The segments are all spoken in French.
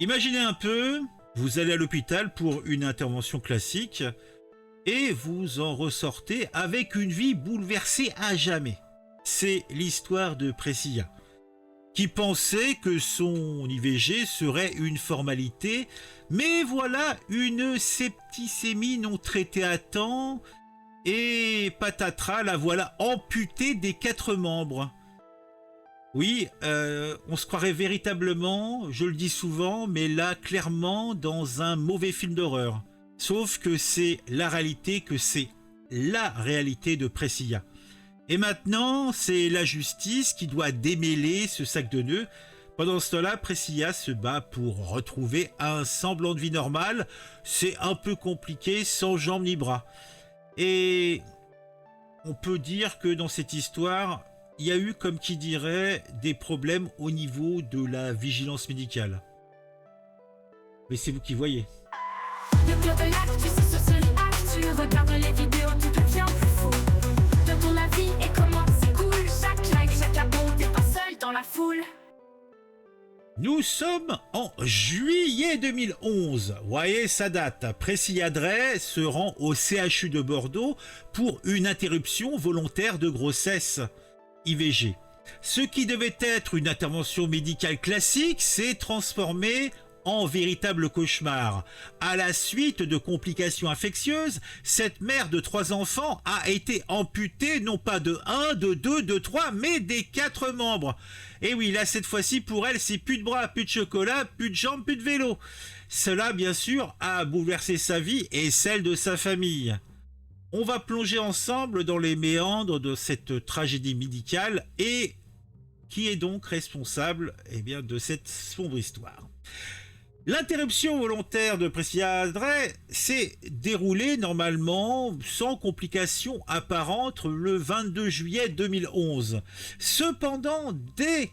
Imaginez un peu, vous allez à l'hôpital pour une intervention classique et vous en ressortez avec une vie bouleversée à jamais. C'est l'histoire de Priscilla, qui pensait que son IVG serait une formalité, mais voilà, une septicémie non traitée à temps et patatras, la voilà amputée des 4 membres. Oui, on se croirait véritablement, je le dis souvent, mais là, clairement, dans un mauvais film d'horreur. Sauf que c'est la réalité, que c'est la réalité de Priscilla. Et maintenant, c'est la justice qui doit démêler ce sac de nœuds. Pendant ce temps-là, Priscilla se bat pour retrouver un semblant de vie normale. C'est un peu compliqué, sans jambes ni bras. Et on peut dire que dans cette histoire, il y a eu, comme qui dirait, des problèmes au niveau de la vigilance médicale. Mais c'est vous qui voyez. Le club de l'actu, c'est sur Actu. Regarde les vidéos, tout devient plus fou. De ton avis et comment c'est cool. Chaque like, chaque abon, t'es pas seul dans la foule. Nous sommes en juillet 2011. Voyez sa date. Priscilla Drey se rend au CHU de Bordeaux pour une interruption volontaire de grossesse, IVG. Ce qui devait être une intervention médicale classique s'est transformé en véritable cauchemar. À la suite de complications infectieuses, cette mère de 3 enfants a été amputée non pas de 1, de 2, de 3, mais des 4 membres. Et oui, là cette fois-ci pour elle, c'est plus de bras, plus de chocolat, plus de jambes, plus de vélo. Cela bien sûr a bouleversé sa vie et celle de sa famille. On va plonger ensemble dans les méandres de cette tragédie médicale et qui est donc responsable de cette sombre histoire. L'interruption volontaire de Priscilla Drey s'est déroulée normalement sans complications apparentes le 22 juillet 2011. Cependant, dès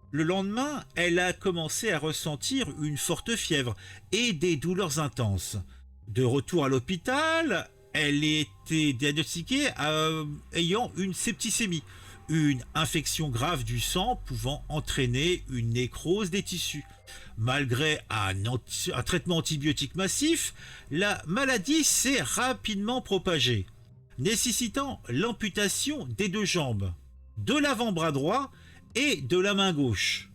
le lendemain, elle a commencé à ressentir une forte fièvre et des douleurs intenses. De retour à l'hôpital, elle était diagnostiquée ayant une septicémie, une infection grave du sang pouvant entraîner une nécrose des tissus. Malgré un traitement antibiotique massif, la maladie s'est rapidement propagée, nécessitant l'amputation des 2 jambes, de l'avant-bras droit et de la main gauche.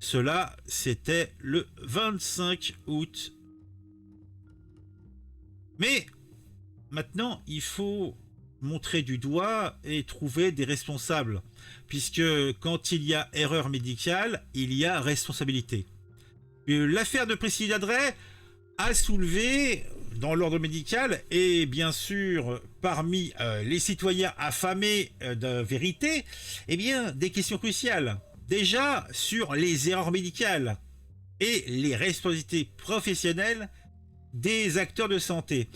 Cela, c'était le 25 août. Mais maintenant, il faut montrer du doigt et trouver des responsables, puisque quand il y a erreur médicale, il y a responsabilité. L'affaire de Priscilla Drey a soulevé, dans l'ordre médical, et bien sûr parmi les citoyens affamés de vérité, des questions cruciales. Déjà sur les erreurs médicales et les responsabilités professionnelles des acteurs de santé.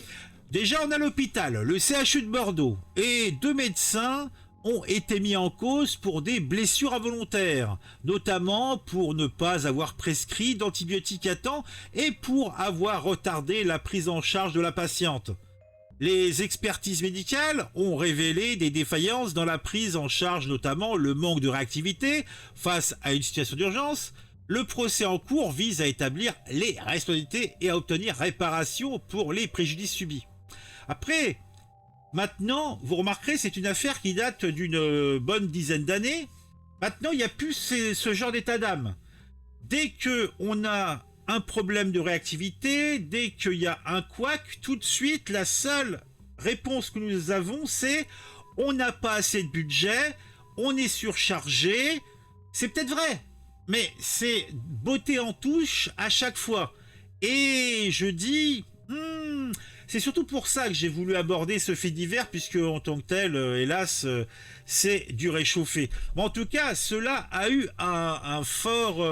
Déjà, on a l'hôpital, le CHU de Bordeaux, et 2 médecins ont été mis en cause pour des blessures involontaires, notamment pour ne pas avoir prescrit d'antibiotiques à temps et pour avoir retardé la prise en charge de la patiente. Les expertises médicales ont révélé des défaillances dans la prise en charge, notamment le manque de réactivité face à une situation d'urgence. Le procès en cours vise à établir les responsabilités et à obtenir réparation pour les préjudices subis. Après, maintenant, vous remarquerez, c'est une affaire qui date d'une bonne dizaine d'années. Maintenant, il n'y a plus ce genre d'état d'âme. Dès qu'on a un problème de réactivité, dès qu'il y a un couac, tout de suite, la seule réponse que nous avons, c'est on n'a pas assez de budget, on est surchargé. C'est peut-être vrai, mais c'est beauté en touche à chaque fois. Et je dis... c'est surtout pour ça que j'ai voulu aborder ce fait divers, puisque en tant que tel, hélas, c'est du réchauffé. Mais en tout cas, cela a eu un fort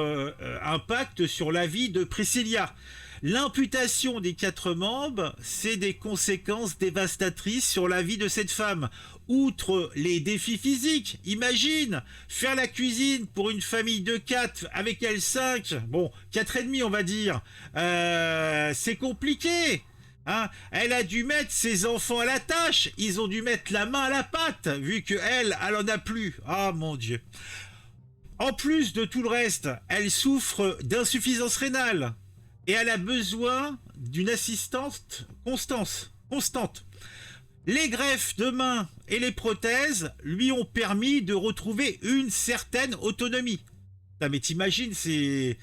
impact sur la vie de Priscilla. L'amputation des 4 membres, c'est des conséquences dévastatrices sur la vie de cette femme. Outre les défis physiques, imagine faire la cuisine pour une famille de 4, avec elle 5, bon, 4 et demi on va dire, c'est compliqué. Hein, elle a dû mettre ses enfants à la tâche, ils ont dû mettre la main à la pâte, vu qu'elle en a plus. Ah mon Dieu. En plus de tout le reste, elle souffre d'insuffisance rénale et elle a besoin d'une assistance constante. Les greffes de main et les prothèses lui ont permis de retrouver une certaine autonomie. Ah, mais t'imagines, c'est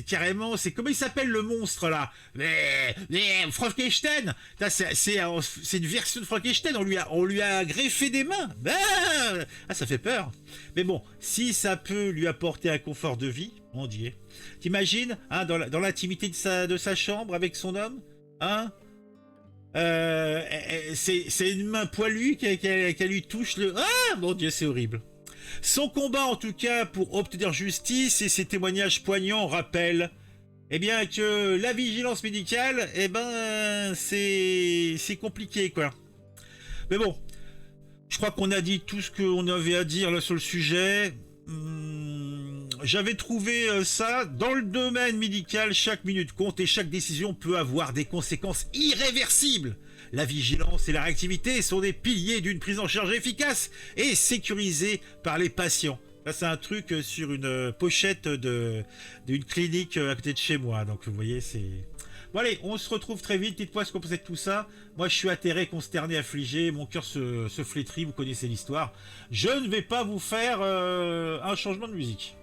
carrément, c'est comment il s'appelle le monstre là, Frankenstein. C'est une version de Frankenstein. On lui a greffé des mains. Ça fait peur. Mais bon, si ça peut lui apporter un confort de vie, on dit. T'imagines, hein, dans l'intimité de sa chambre avec son homme, hein. C'est une main poilue qui lui touche le. Ah mon Dieu, c'est horrible. Son combat en tout cas pour obtenir justice et ses témoignages poignants rappellent bien que la vigilance médicale c'est compliqué quoi. Mais bon, je crois qu'on a dit tout ce qu'on avait à dire là sur le sujet. J'avais trouvé ça dans le domaine médical, chaque minute compte et chaque décision peut avoir des conséquences irréversibles. La vigilance et la réactivité sont des piliers d'une prise en charge efficace et sécurisée par les patients. Là, c'est un truc sur une pochette d'une clinique à côté de chez moi. Donc, vous voyez, c'est... Bon, allez, on se retrouve très vite. Dites-moi ce qu'on pensez de tout ça. Moi, je suis atterré, consterné, affligé. Mon cœur se flétrit. Vous connaissez l'histoire. Je ne vais pas vous faire un changement de musique.